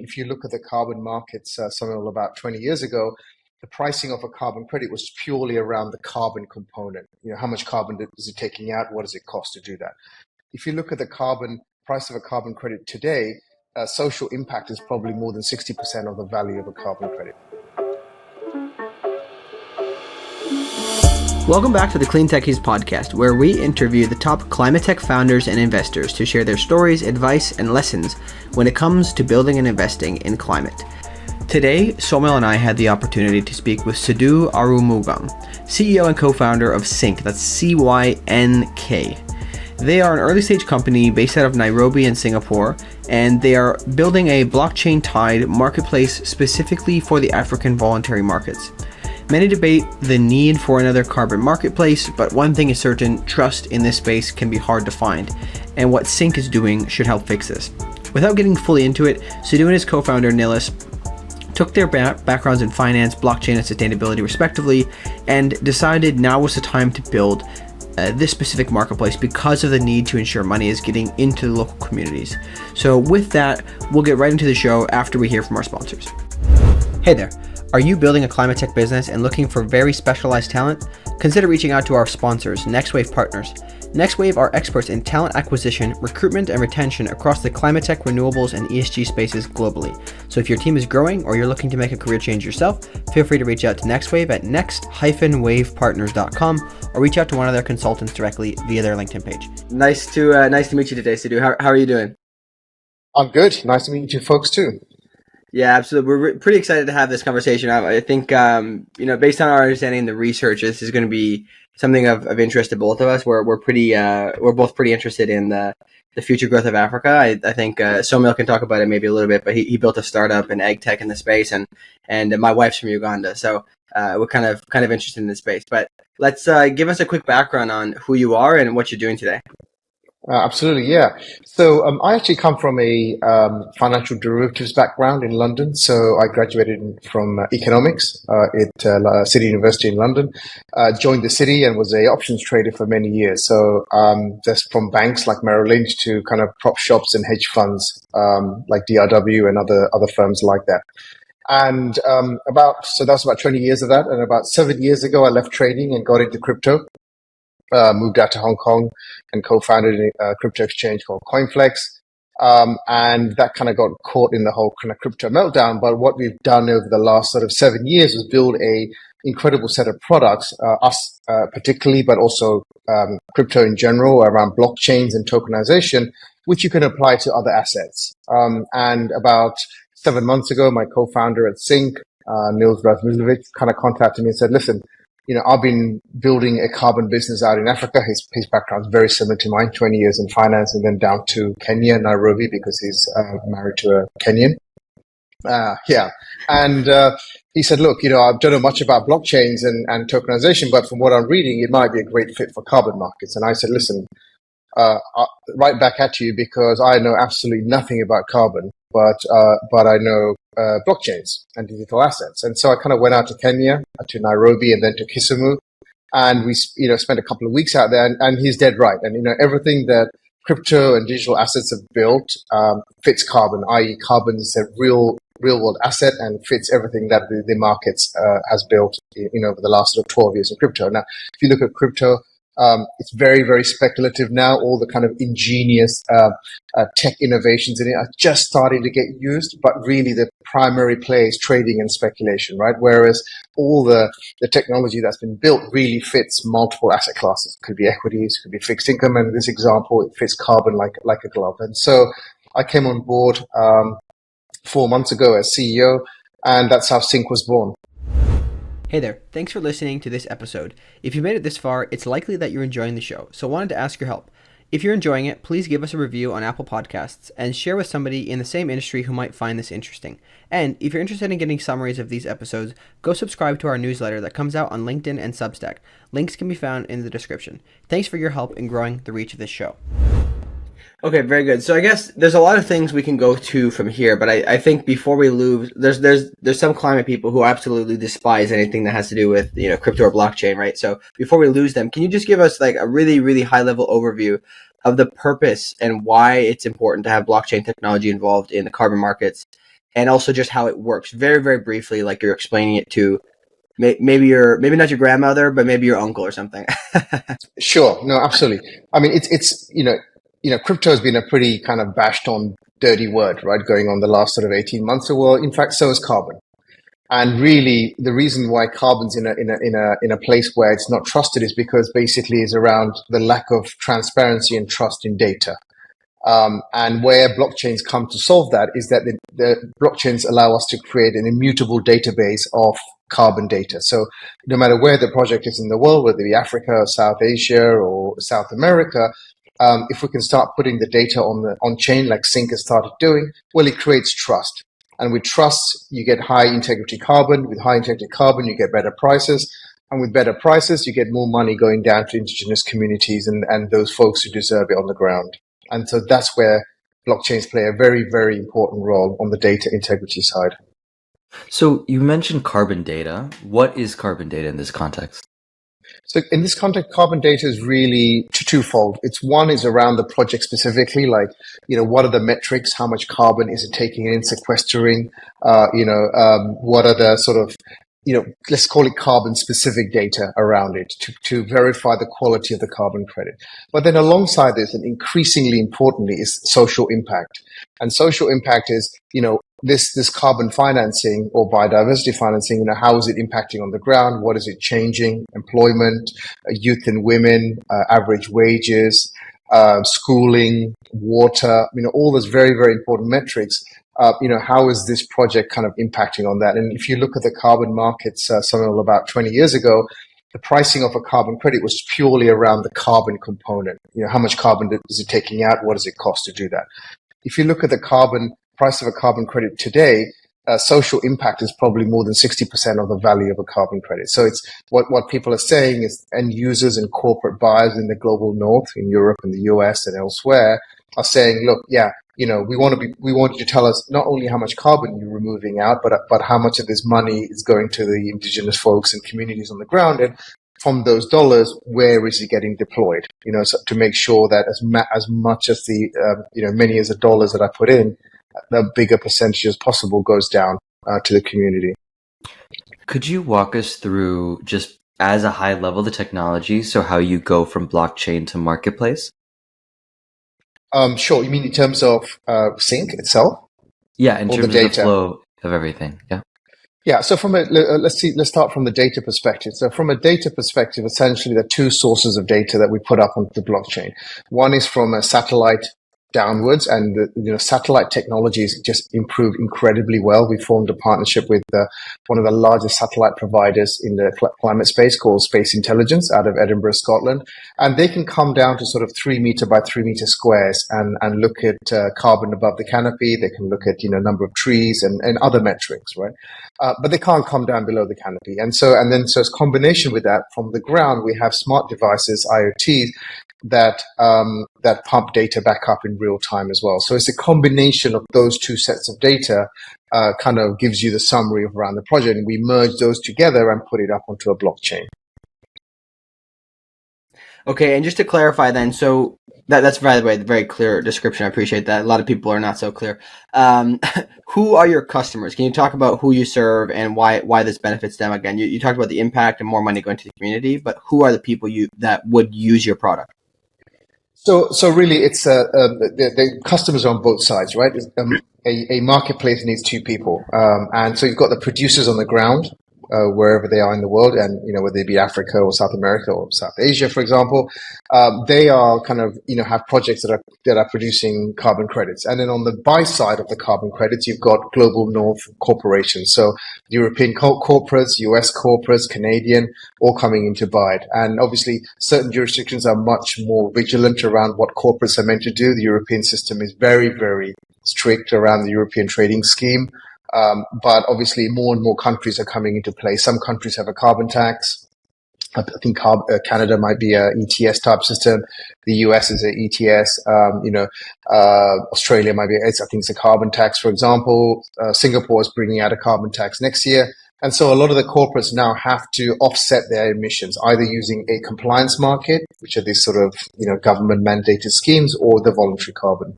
if you look at the carbon markets, something about 20 years ago, the pricing of a carbon credit was purely around the carbon component. How much carbon is it taking out? What does it cost to do that? If you look at the carbon price of a carbon credit today, social impact is probably more than 60% of the value of a carbon credit. Welcome back to the Clean Techies podcast, where we interview the top climate tech founders and investors to share their stories, advice, and lessons when it comes to building and investing in climate. Today, Somil and I had the opportunity to speak with Sudhu Arumugam, CEO and co-founder of CYNK, that's CYNK. They are an early-stage company based out of Nairobi and Singapore, and they are building a blockchain-tied marketplace specifically for the African voluntary markets. Many debate the need for another carbon marketplace, but one thing is certain: trust in this space can be hard to find, and what CYNK is doing should help fix this. Without getting fully into it, Sudhu and his co-founder Nils took their backgrounds in finance, blockchain, and sustainability respectively, and decided now was the time to build this specific marketplace because of the need to ensure money is getting into the local communities. So with that, we'll get right into the show after we hear from our sponsors. Hey there. Are you building a climate tech business and looking for very specialized talent? Consider reaching out to our sponsors, NextWave Partners. NextWave are experts in talent acquisition, recruitment, and retention across the climate tech, renewables, and ESG spaces globally. So if your team is growing or you're looking to make a career change yourself, feel free to reach out to NextWave at next-wavepartners.com or reach out to one of their consultants directly via their LinkedIn page. Nice to meet you today, Sudhu. How are you doing? I'm good. Nice to meet you folks too. Yeah, absolutely. We're pretty excited to have this conversation. I think, based on our understanding and the research, this is going to be something of interest to both of us. We're both pretty interested in the future growth of Africa. I think Somil can talk about it maybe a little bit, but he built a startup in ag tech in the space, and my wife's from Uganda, so we're kind of interested in this space. But let's give us a quick background on who you are and what you're doing today. Absolutely, yeah. So I actually come from a financial derivatives background in London. So I graduated from economics at City University in London. Joined the city and was a options trader for many years. So just from banks like Merrill Lynch to kind of prop shops and hedge funds like DRW and other firms like that. And so that was about 20 years of that. And about 7 years ago, I left trading and got into crypto. Moved out to Hong Kong and co-founded a crypto exchange called CoinFlex. And that kind of got caught in the whole kind of crypto meltdown. But what we've done over the last sort of 7 years was build a incredible set of products, us particularly, but also crypto in general around blockchains and tokenization, which you can apply to other assets. And about 7 months ago, my co-founder at CYNK, Nils Razmilovic, kind of contacted me and said, listen, I've been building a carbon business out in Africa. His background is very similar to mine, 20 years in finance and then down to Kenya, Nairobi, because he's married to a Kenyan. And he said, look, I don't know much about blockchains and tokenization, but from what I'm reading, it might be a great fit for carbon markets. And I said, listen, right back at you, because I know absolutely nothing about carbon, but I know blockchains and digital assets. And so I kind of went out to Kenya, to Nairobi, and then to Kisumu, and we spent a couple of weeks out there. And he's dead right. And everything that crypto and digital assets have built fits carbon, i.e., carbon is a real world asset and fits everything that the markets has built over the last sort of 12 years of crypto. Now, if you look at crypto, it's very, very speculative now. All the kind of ingenious tech innovations in it are just starting to get used, but really the primary play is trading and speculation, right? Whereas all the technology that's been built really fits multiple asset classes. It could be equities, it could be fixed income, and in this example, it fits carbon like a glove. And so I came on board 4 months ago as CEO, and that's how CYNK was born. Hey there, thanks for listening to this episode. If you made it this far, it's likely that you're enjoying the show, so I wanted to ask your help. If you're enjoying it, please give us a review on Apple Podcasts and share with somebody in the same industry who might find this interesting. And if you're interested in getting summaries of these episodes, go subscribe to our newsletter that comes out on LinkedIn and Substack. Links can be found in the description. Thanks for your help in growing the reach of this show. Okay, very good. So I guess there's a lot of things we can go to from here, but I think before we lose, there's some climate people who absolutely despise anything that has to do with crypto or blockchain, right? So before we lose them, can you just give us like a really, really high level overview of the purpose and why it's important to have blockchain technology involved in the carbon markets, and also just how it works very, very briefly, like you're explaining it to maybe not your grandmother, but maybe your uncle or something. Sure. No, absolutely. I mean, it's crypto has been a pretty kind of bashed on dirty word, right? Going on the last sort of 18 months or well, in fact, so is carbon. And really, the reason why carbon's in a place where it's not trusted is because basically is around the lack of transparency and trust in data. And where blockchains come to solve that is that the blockchains allow us to create an immutable database of carbon data. So no matter where the project is in the world, whether it be Africa or South Asia or South America, if we can start putting the data on chain like CYNK has started doing, well, it creates trust. And with trust, you get high integrity carbon. With high integrity carbon, you get better prices. And with better prices, you get more money going down to indigenous communities and those folks who deserve it on the ground. And so that's where blockchains play a very, very important role on the data integrity side. So you mentioned carbon data. What is carbon data in this context? So in this context, carbon data is really twofold. It's one is around the project specifically, like, what are the metrics? How much carbon is it taking in, sequestering? What are the sort of, let's call it carbon specific data around it to verify the quality of the carbon credit. But then alongside this, and increasingly importantly, is social impact. And social impact is, this carbon financing or biodiversity financing, how is it impacting on the ground? What is it changing? Employment, youth and women, average wages, schooling, water, all those very, very important metrics. How is this project kind of impacting on that? And if you look at the carbon markets, something about 20 years ago, the pricing of a carbon credit was purely around the carbon component. How much carbon is it taking out? What does it cost to do that? If you look at the price of a carbon credit today, social impact is probably more than 60% of the value of a carbon credit. So it's what people are saying is end users and corporate buyers in the global north, in Europe and the US and elsewhere, are saying, look, we want you to tell us not only how much carbon you're removing out, but how much of this money is going to the indigenous folks and communities on the ground, and from those dollars, where is it getting deployed? So to make sure that as much as the many as the dollars that I put in, the bigger percentage as possible goes down to the community. Could you walk us through just as a high level the technology, so how you go from blockchain to marketplace? Sure. You mean in terms of CYNK itself? Yeah, in terms of the flow of everything. Yeah. Yeah. So let's start from the data perspective. So from a data perspective, essentially there are two sources of data that we put up onto the blockchain. One is from a satellite downwards, and satellite technologies just improved incredibly well. We formed a partnership with one of the largest satellite providers in the climate space called Space Intelligence out of Edinburgh, Scotland, and they can come down to sort of 3 meter by 3 meter squares and look at carbon above the canopy. They can look at number of trees and other metrics, right? But they can't come down below the canopy, and so as combination with that, from the ground we have smart devices, IoTs, that pump data back up in real time as well. So it's a combination of those two sets of data kind of gives you the summary of around the project, and we merge those together and put it up onto a blockchain. Okay, and just to clarify then, so that's, by the way, a very clear description. I appreciate that. A lot of people are not so clear. Who are your customers? Can you talk about who you serve and why this benefits them? Again, you talked about the impact and more money going to the community, but who are the people that would use your product? So really, it's the customers are on both sides, right? A marketplace needs two people, and so you've got the producers on the ground, wherever they are in the world, and whether it be Africa or South America or South Asia, for example, they are kind of have projects that are producing carbon credits. And then on the buy side of the carbon credits, you've got global north corporations, so European corporates, US corporates, Canadian, all coming in to buy it. And obviously, certain jurisdictions are much more vigilant around what corporates are meant to do. The European system is very, very strict around the European trading scheme. But obviously more and more countries are coming into play. Some countries have a carbon tax. I think Canada might be a ETS type system. The US is a ETS. Australia might be, I think it's a carbon tax, for example. Singapore is bringing out a carbon tax next year. And so a lot of the corporates now have to offset their emissions, either using a compliance market, which are these sort of, government mandated schemes, or the voluntary carbon.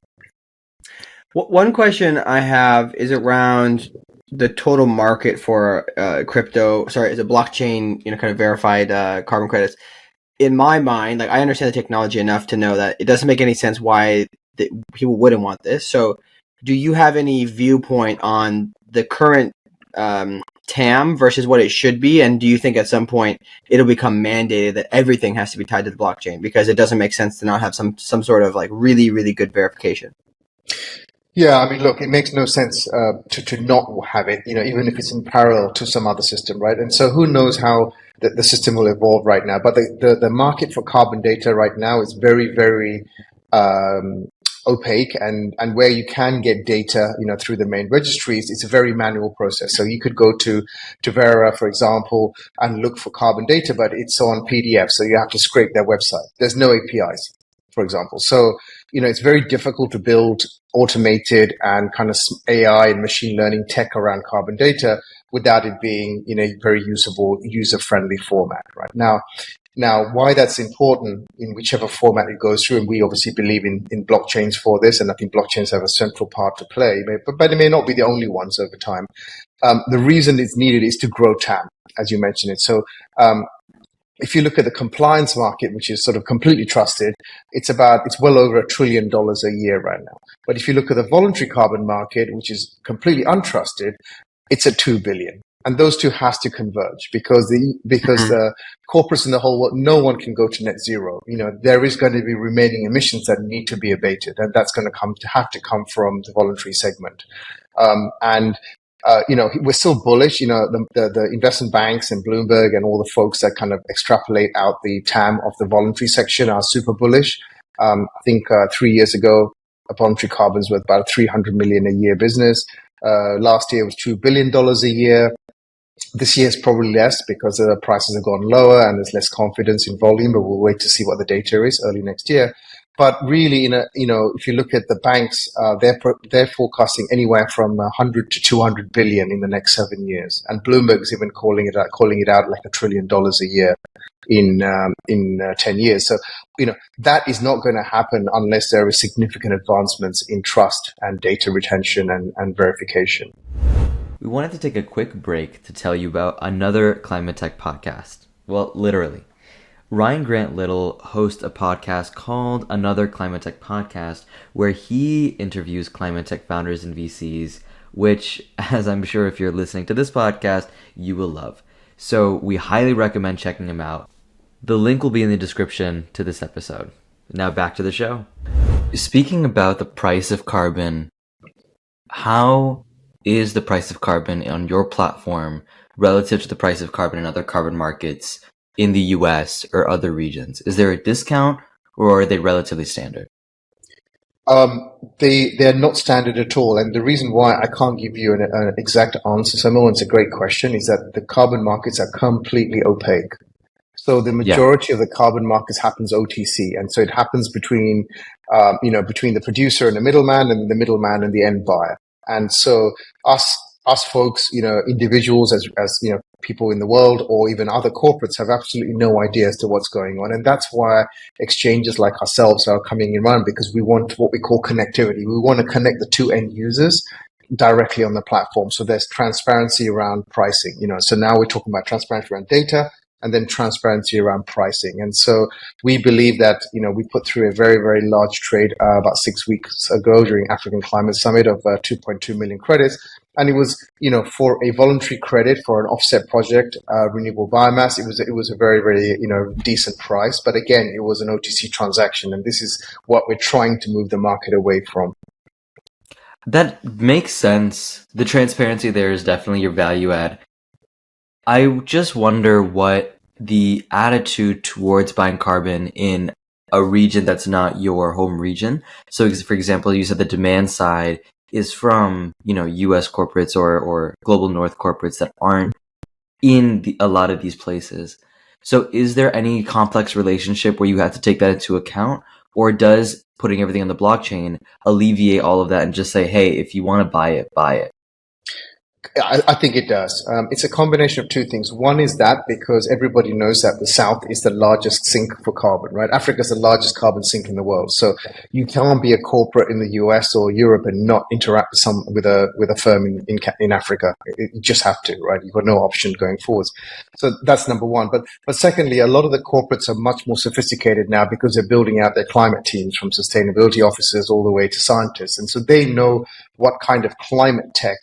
One question I have is around the total market for is a blockchain, kind of verified carbon credits. In my mind, like I understand the technology enough to know that it doesn't make any sense why people wouldn't want this. So, do you have any viewpoint on the current TAM versus what it should be? And do you think at some point it'll become mandated that everything has to be tied to the blockchain because it doesn't make sense to not have some sort of like really, really good verification? Yeah, I mean, look, it makes no sense to not have it, even if it's in parallel to some other system, right? And so who knows how the system will evolve right now. But the market for carbon data right now is very, very um, opaque, and where you can get data, through the main registries, it's a very manual process. So you could go to Vera, for example, and look for carbon data, but it's on PDF, so you have to scrape their website. There's no APIs, for example. So it's very difficult to build automated and kind of AI and machine learning tech around carbon data without it being in a very usable, user-friendly format. Right now, why that's important in whichever format it goes through, and we obviously believe in blockchains for this, and I think blockchains have a central part to play, but it may not be the only ones over time. The reason it's needed is to grow TAM, as you mentioned it. So if you look at the compliance market, which is sort of completely trusted, it's well over $1 trillion a year right now. But if you look at the voluntary carbon market, which is completely untrusted, it's at 2 billion. And those two has to converge because the corporates in the whole world, no one can go to net zero. There is going to be remaining emissions that need to be abated, and that's going to have to come from the voluntary segment. We're still bullish. The investment banks and Bloomberg and all the folks that kind of extrapolate out the TAM of the voluntary section are super bullish. I think 3 years ago, voluntary carbons were about 300 million a year business. Last year was $2 billion a year. This year is probably less because the prices have gone lower and there's less confidence in volume, but we'll wait to see what the data is early next year. But really, if you look at the banks, they're forecasting anywhere from 100 to 200 billion in the next 7 years, and Bloomberg's even calling it out like $1 trillion a year in 10 years. So that is not going to happen unless there are significant advancements in trust and data retention and verification. We wanted to take a quick break to tell you about another climate tech podcast. Well, literally. Ryan Grant Little hosts a podcast called Another Climate Tech Podcast, where he interviews climate tech founders and VCs, which, as I'm sure if you're listening to this podcast, you will love. So we highly recommend checking him out. The link will be in the description to this episode. Now back to the show. Speaking about the price of carbon, how is the price of carbon on your platform relative to the price of carbon in other carbon markets in the US or other regions? Is there a discount, or are they relatively standard? They're not standard at all. And the reason why I can't give you an exact answer, Samuel, it's a great question, is that the carbon markets are completely opaque. So the majority of the carbon markets happens OTC. And so it happens between the producer and the middleman and the end buyer. And so us folks, individuals as people in the world or even other corporates have absolutely no idea as to what's going on. And that's why exchanges like ourselves are coming in around, because we want what we call connectivity. We want to connect the two end users directly on the platform. So there's transparency around pricing, so now we're talking about transparency around data and then transparency around pricing. And so we believe that, we put through a very, very large trade about 6 weeks ago during African Climate Summit of 2.2 million credits. And it was, for a voluntary credit for an offset project, renewable biomass, it was a very, very, decent price. But again, it was an OTC transaction. And this is what we're trying to move the market away from. That makes sense. The transparency there is definitely your value add. I just wonder what the attitude towards buying carbon in a region that's not your home region. So, for example, you said the demand side is from, US corporates or global north corporates that aren't in a lot of these places. So is there any complex relationship where you have to take that into account, or does putting everything on the blockchain alleviate all of that and just say, hey, if you want to buy it, buy it? I think it does. It's a combination of two things. One is that because everybody knows that the South is the largest sink for carbon, right? Africa is the largest carbon sink in the world. So you can't be a corporate in the US or Europe and not interact with a firm in Africa. You just have to, right? You've got no option going forwards. So that's number one. But secondly, a lot of the corporates are much more sophisticated now because they're building out their climate teams from sustainability officers all the way to scientists. And so they know what kind of climate tech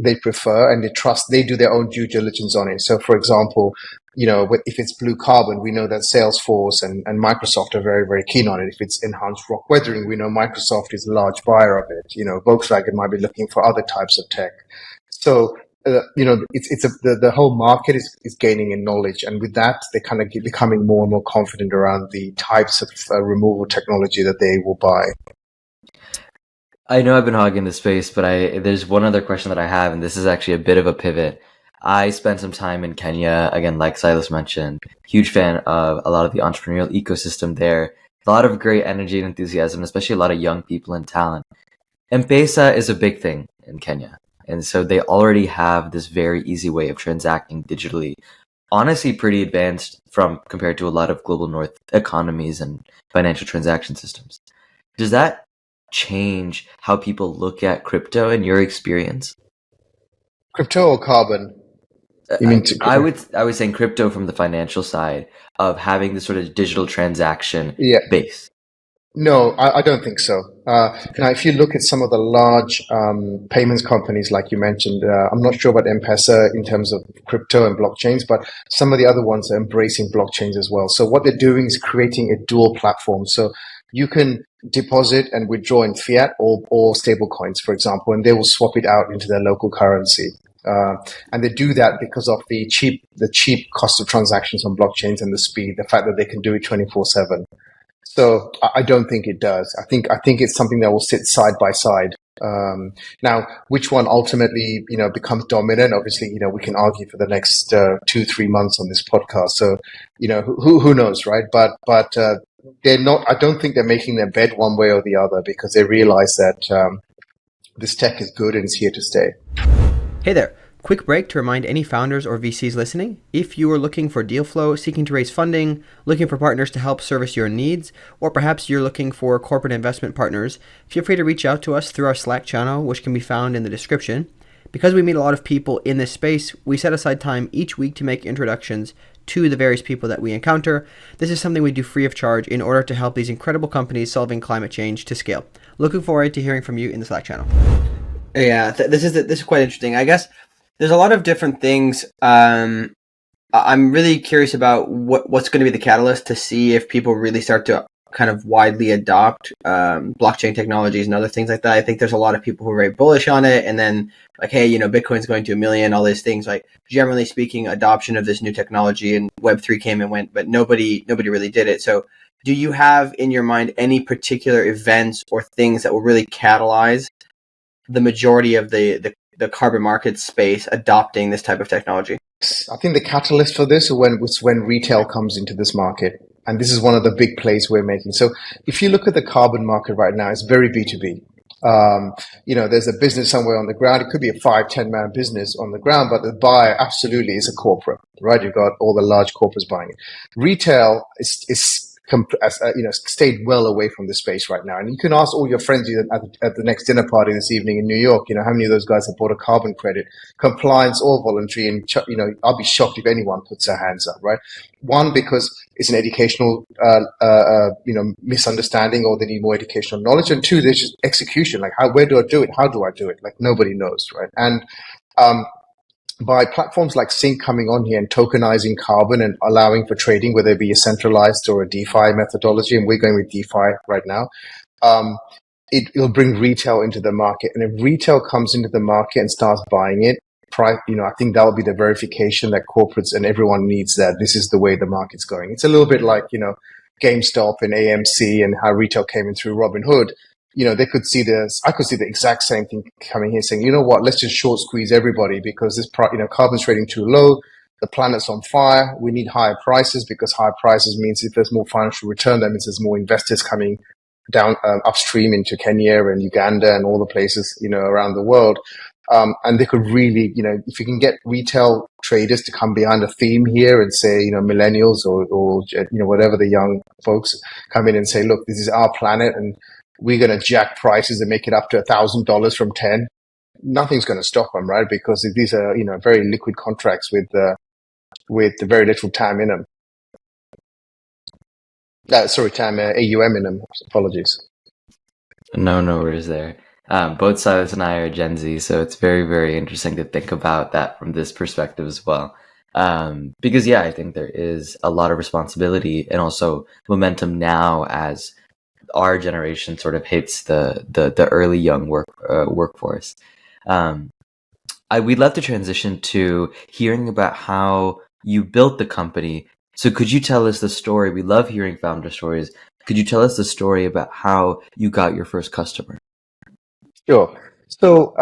they prefer and they trust. They do their own due diligence on it. So, for example, if it's blue carbon, we know that Salesforce and Microsoft are very, very keen on it. If it's enhanced rock weathering, we know Microsoft is a large buyer of it. Volkswagen might be looking for other types of tech. So, the whole market is gaining in knowledge, and with that, they kind of becoming more and more confident around the types of removal technology that they will buy. I know I've been hogging the space, but there's one other question that I have, and this is actually a bit of a pivot. I spent some time in Kenya, again, like Silas mentioned, huge fan of a lot of the entrepreneurial ecosystem there. A lot of great energy and enthusiasm, especially a lot of young people and talent. M-Pesa is a big thing in Kenya, and so they already have this very easy way of transacting digitally. Honestly, pretty advanced compared to a lot of global north economies and financial transaction systems. Does that change how people look at crypto in your experience? Crypto or carbon? You mean I would say crypto from the financial side of having this sort of digital transaction base. No, I don't think so. Now, if you look at some of the large payments companies, like you mentioned, I'm not sure about M-Pesa in terms of crypto and blockchains, but some of the other ones are embracing blockchains as well. So what they're doing is creating a dual platform. So you can deposit and withdraw in fiat or stable coins, for example, and they will swap it out into their local currency. And they do that because of the cheap cost of transactions on blockchains and the speed, the fact that they can do it 24/7. So I don't think it does. I think it's something that will sit side by side. Now, which one ultimately, becomes dominant? Obviously, we can argue for the next 2-3 months on this podcast. So, who knows, right? But they're not. I don't think they're making their bed one way or the other because they realize that this tech is good and it's here to stay. Hey there. Quick break to remind any founders or VCs listening, if you are looking for deal flow, seeking to raise funding, looking for partners to help service your needs, or perhaps you're looking for corporate investment partners, feel free to reach out to us through our Slack channel, which can be found in the description. Because we meet a lot of people in this space, we set aside time each week to make introductions to the various people that we encounter. This is something we do free of charge in order to help these incredible companies solving climate change to scale. Looking forward to hearing from you in the Slack channel. Yeah, this is quite interesting. I guess there's a lot of different things. I'm really curious about what's going to be the catalyst to see if people really start to kind of widely adopt blockchain technologies and other things like that. I think there's a lot of people who are very bullish on it, and then like, hey, Bitcoin's going to 1 million, all these things. Like, generally speaking, adoption of this new technology and Web3 came and went, but nobody really did it. So do you have in your mind any particular events or things that will really catalyze the majority of the carbon market space adopting this type of technology? I think the catalyst for this is when retail comes into this market. And this is one of the big plays we're making. So if you look at the carbon market right now, it's very B2B. There's a business somewhere on the ground. It could be a 5-10 man business on the ground, but the buyer absolutely is a corporate, right? You've got all the large corporates buying it. Retail stayed well away from the space right now. And you can ask all your friends at the next dinner party this evening in New York, how many of those guys have bought a carbon credit, compliance or voluntary. And, I'll be shocked if anyone puts their hands up, right? One, because it's an educational, misunderstanding, or they need more educational knowledge. And two, there's just execution. Like, where do I do it? How do I do it? Like, nobody knows, right? And, by platforms like CYNK coming on here and tokenizing carbon and allowing for trading, whether it be a centralized or a DeFi methodology, and we're going with DeFi right now, it'll bring retail into the market. And if retail comes into the market and starts buying it, I think that will be the verification that corporates and everyone needs, that this is the way the market's going. It's a little bit like, GameStop and AMC and how retail came in through Robinhood. They could see this. I could see the exact same thing coming here, saying, let's just short squeeze everybody because this, carbon's trading too low. The planet's on fire. We need higher prices, because higher prices means if there's more financial return, that means there's more investors coming down upstream into Kenya and Uganda and all the places, around the world. And they could really, if you can get retail traders to come behind a theme here and say, millennials or whatever the young folks come in and say, look, this is our planet and we're going to jack prices and make it up to $1,000 from 10. Nothing's going to stop them, right? Because these are, very liquid contracts with very little time in them. AUM in them. Apologies. No worries there. Both Silas and I are Gen Z, so it's very, very interesting to think about that from this perspective as well. Because I think there is a lot of responsibility and also momentum now as our generation sort of hits the early young workforce. We'd love to transition to hearing about how you built the company. So could you tell us the story? We love hearing founder stories. Could you tell us the story about how you got your first customer? Sure. So,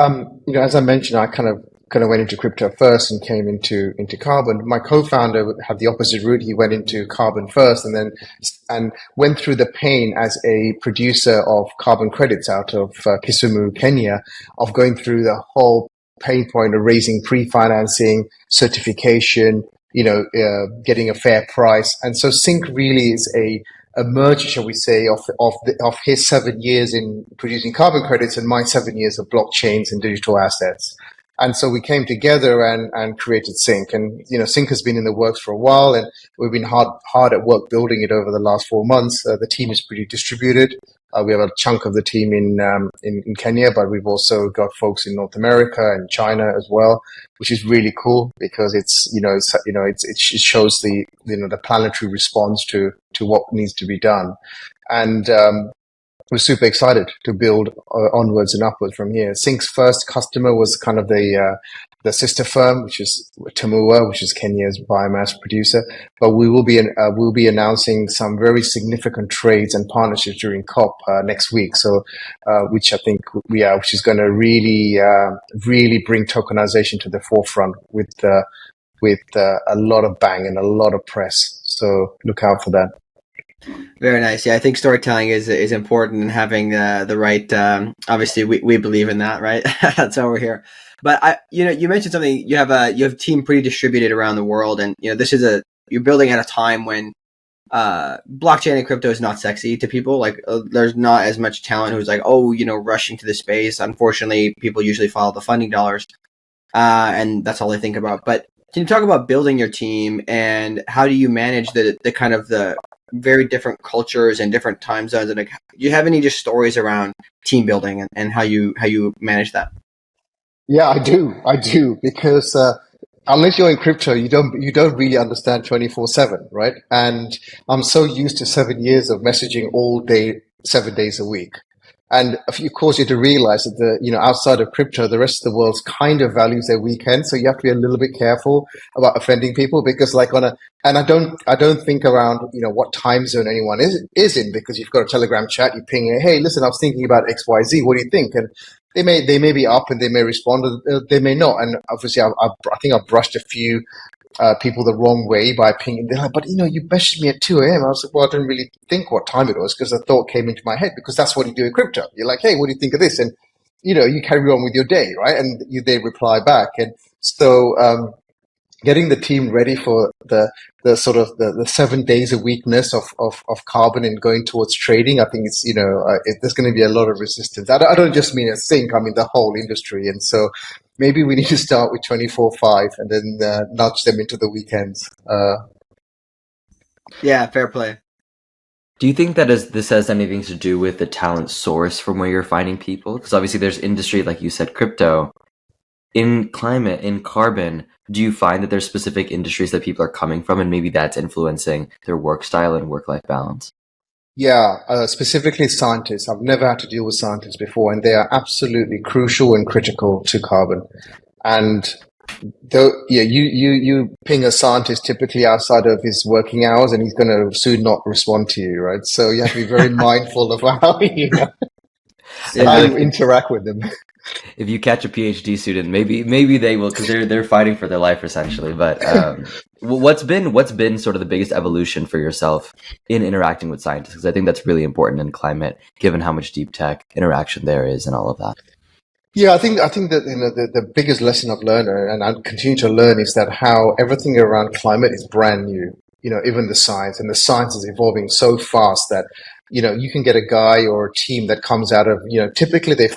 as I mentioned, I kind of went into crypto first and came into carbon. My co-founder had the opposite route. He went into carbon first and went through the pain as a producer of carbon credits out of Kisumu, Kenya, of going through the whole pain point of raising pre-financing, certification, getting a fair price. And so CYNK really is a merger, shall we say, of his 7 years in producing carbon credits and my 7 years of blockchains and digital assets. And so we came together and created CYNK. And, CYNK has been in the works for a while, and we've been hard at work building it over the last 4 months. The team is pretty distributed. We have a chunk of the team in Kenya, but we've also got folks in North America and China as well, which is really cool because it shows the planetary response to what needs to be done. And, we're super excited to build onwards and upwards from here. CYNK's first customer was kind of the sister firm, which is Tamua, which is Kenya's biomass producer. But we'll be announcing some very significant trades and partnerships during COP next week. So, which I think which is going to really bring tokenization to the forefront with a lot of bang and a lot of press. So look out for that. Very nice. Yeah, I think storytelling is important, and having the right. Obviously, we believe in that, right? That's why we're here. But you mentioned something. You have a team pretty distributed around the world, and you're building at a time when blockchain and crypto is not sexy to people. Like there's not as much talent who's like, rushing to the space. Unfortunately, people usually follow the funding dollars, and that's all they think about. But can you talk about building your team and how do you manage the kind of the very different cultures and different time zones? And do you have any just stories around team building and how you manage that? Yeah, I do because unless you're in crypto, you don't really understand 24/7, right? And I'm so used to 7 years of messaging all day, 7 days a week. And of course, you have to realize that outside of crypto, the rest of the world kind of values their weekend. So you have to be a little bit careful about offending people because and I don't think around, what time zone anyone is in, because you've got a Telegram chat, you ping, hey, listen, I was thinking about XYZ. What do you think? And they may be up and they may respond, or they may not. And obviously I think I've brushed a few people the wrong way by pinging. They're like, but you messaged me at 2 a.m. I was like, well, I didn't really think what time it was because the thought came into my head, because that's what you do in crypto. You're like, hey, what do you think of this? And, you carry on with your day, right? And they reply back. And so, getting the team ready for the sort of the 7 days a weakness of carbon and going towards trading, I think it's, there's going to be a lot of resistance. I don't just mean at CYNK, I mean the whole industry. And so, maybe we need to start with 24/5 and then nudge them into the weekends. Yeah, fair play. Do you think that this has anything to do with the talent source from where you're finding people? Because obviously there's industry, like you said, crypto. In climate, in carbon, do you find that there's specific industries that people are coming from and maybe that's influencing their work style and work-life balance? Yeah, specifically scientists. I've never had to deal with scientists before, and they are absolutely crucial and critical to carbon. And you ping a scientist typically outside of his working hours, and he's going to soon not respond to you, right? So you have to be very mindful of how you interact with them. If you catch a PhD student, maybe they will, because they're fighting for their life essentially. But what's been sort of the biggest evolution for yourself in interacting with scientists? Because I think that's really important in climate, given how much deep tech interaction there is and all of that. Yeah, I think that the biggest lesson I've learned and I continue to learn is that how everything around climate is brand new. Even the science and the science is evolving so fast that you can get a guy or a team that comes out of typically they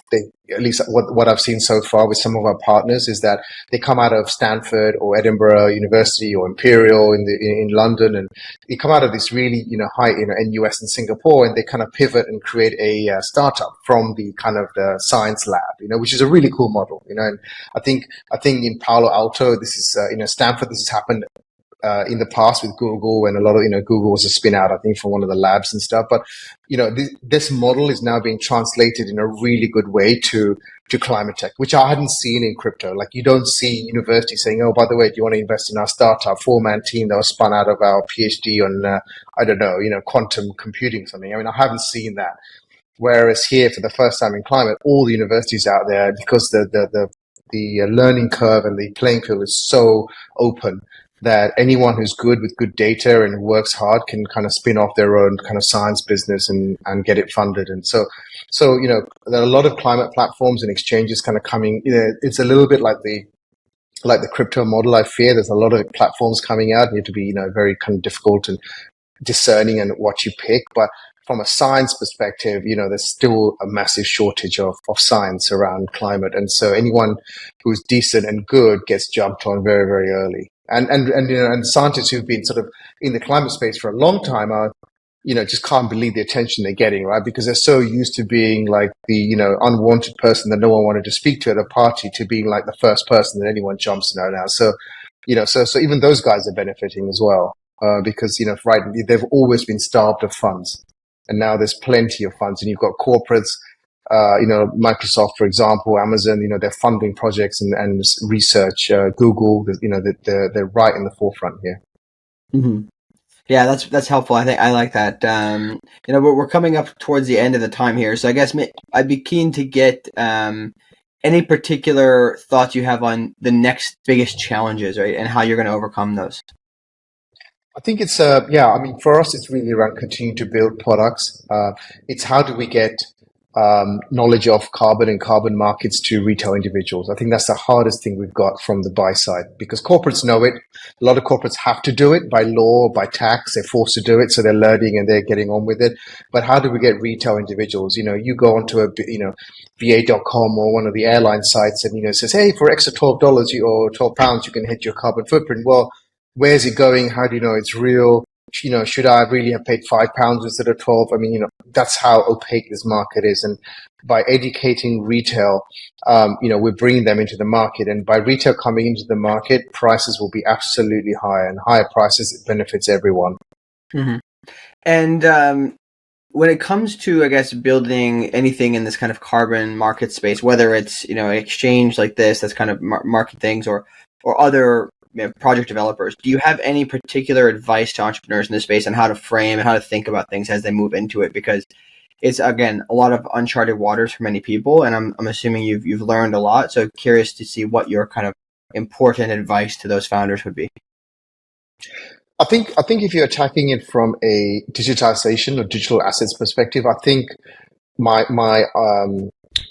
at least what I've seen so far with some of our partners is that they come out of Stanford or Edinburgh University or Imperial in London, and they come out of this really high in US and Singapore, and they kind of pivot and create a startup from the kind of the science lab, which is a really cool model. And I think in Palo Alto this is Stanford, this has happened in the past with Google, and a lot of Google was a spin out, I think, from one of the labs and stuff. But this model is now being translated in a really good way to climate tech, which I hadn't seen in crypto. Like, you don't see universities saying, "Oh, by the way, do you want to invest in our startup 4-man team that was spun out of our PhD on I don't know, quantum computing or something?" I mean, I haven't seen that. Whereas here, for the first time in climate, all the universities out there, because the learning curve and the playing field is so open, that anyone who's good with good data and works hard can kind of spin off their own kind of science business and get it funded. And so there are a lot of climate platforms and exchanges kind of coming. It's a little bit like the crypto model. I fear there's a lot of platforms coming out. You have to be very kind of difficult and discerning and what you pick. But from a science perspective, there's still a massive shortage of science around climate. And so anyone who's decent and good gets jumped on very, very early. And scientists who've been sort of in the climate space for a long time are, just can't believe the attention they're getting, right? Because they're so used to being like the, unwanted person that no one wanted to speak to at a party, to being like the first person that anyone jumps on now. So, so even those guys are benefiting as well, because, right, they've always been starved of funds. And now there's plenty of funds, and you've got corporates, Microsoft, for example, Amazon, they're funding projects and research, Google, they're right in the forefront here. Mm-hmm. Yeah, that's helpful. I think I like that. We're coming up towards the end of the time here, so I guess I'd be keen to get any particular thoughts you have on the next biggest challenges, right, and how you're going to overcome those. I think it's I mean, for us, it's really around continuing to build products. It's how do we get knowledge of carbon and carbon markets to retail individuals. I think that's the hardest thing we've got from the buy side, because corporates know it. A lot of corporates have to do it by law, by tax. They're forced to do it, so they're learning and they're getting on with it. But how do we get retail individuals? You go onto a VA.com or one of the airline sites, and it says, hey, for extra $12 or £12, you can hit your carbon footprint. Well, where's it going? How do you know it's real? Should I really have paid £5 instead of 12? I mean, that's how opaque this market is. And by educating retail, we're bringing them into the market. And by retail coming into the market, prices will be absolutely high, and higher prices, it benefits everyone. Mm-hmm. And when it comes to, I guess, building anything in this kind of carbon market space, whether it's, an exchange like this, that's kind of market things, or other project developers, do you have any particular advice to entrepreneurs in this space on how to frame and how to think about things as they move into it? Because it's, again, a lot of uncharted waters for many people, and I'm assuming you've learned a lot. So curious to see what your kind of important advice to those founders would be. I think if you're attacking it from a digitization or digital assets perspective, I think my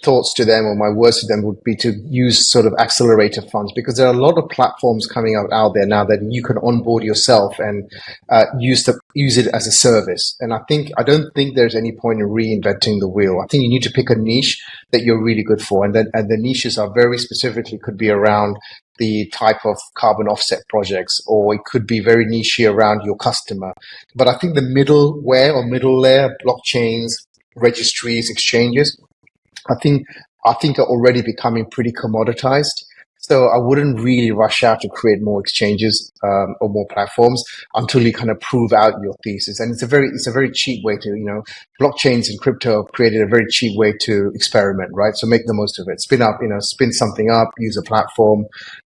thoughts to them, or my words to them, would be to use sort of accelerator funds, because there are a lot of platforms coming out there now that you can onboard yourself and use it as a service. And I don't think there's any point in reinventing the wheel. I think you need to pick a niche that you're really good for, and the niches are very specifically, could be around the type of carbon offset projects, or it could be very niche around your customer. But I think the middleware or middle layer, blockchains, registries, exchanges, I think are already becoming pretty commoditized. So I wouldn't really rush out to create more exchanges or more platforms until you kind of prove out your thesis. And it's a very cheap way to, blockchains and crypto created a very cheap way to experiment, right? So make the most of it. Spin something up, use a platform,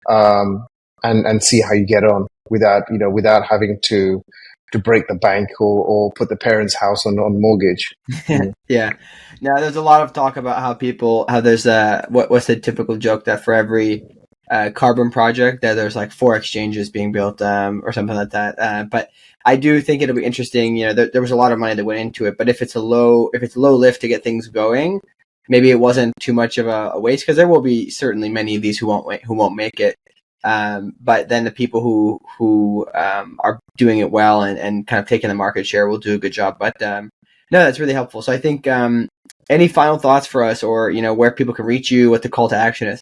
and see how you get on without having to break the bank or put the parents' house on mortgage. Yeah. Now, there's a lot of talk about how there's what's the typical joke that for every carbon project that there's like 4 exchanges being built or something like that. But I do think it'll be interesting. There was a lot of money that went into it, but if it's low lift to get things going, maybe it wasn't too much of a waste, because there will be certainly many of these who won't make it. But then the people who are doing it well and kind of taking the market share will do a good job. But no, that's really helpful. So I think any final thoughts for us, or where people can reach you, what the call to action is?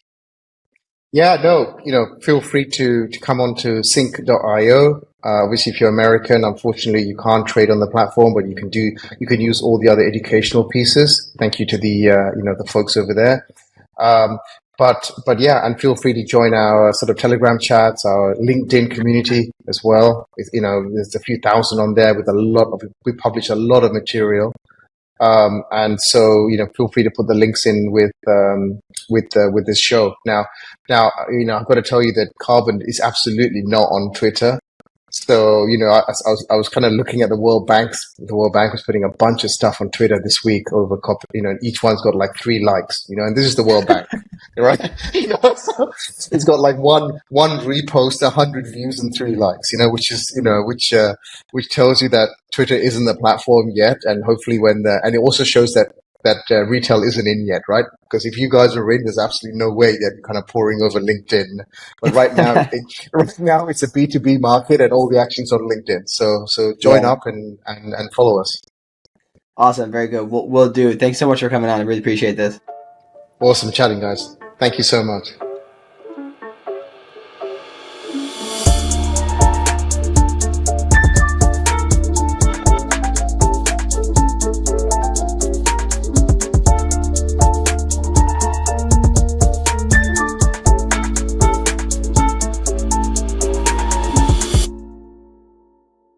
Yeah, no, feel free to come on to CYNK.io. Obviously, if you're American, unfortunately, you can't trade on the platform, but you can use all the other educational pieces. Thank you to the folks over there. But yeah, and feel free to join our sort of Telegram chats, our LinkedIn community as well. There's a few thousand on there with we publish a lot of material. And so, feel free to put the links in with this show. Now, I've got to tell you that Carbon is absolutely not on Twitter. So, I was kind of looking at the World Bank. The World Bank was putting a bunch of stuff on Twitter this week over, and each one's got like 3 likes, and this is the World Bank, right? So it's got like one repost, 100 views and 3 likes, which tells you that Twitter isn't the platform yet. And hopefully and it also shows that retail isn't in yet, right? Because if you guys are in, there's absolutely no way that you're kind of pouring over LinkedIn. But right now, it's a B2B market, and all the action's on LinkedIn. So join up and follow us. Awesome, very good. We'll do. Thanks so much for coming on. I really appreciate this. Awesome chatting, guys. Thank you so much.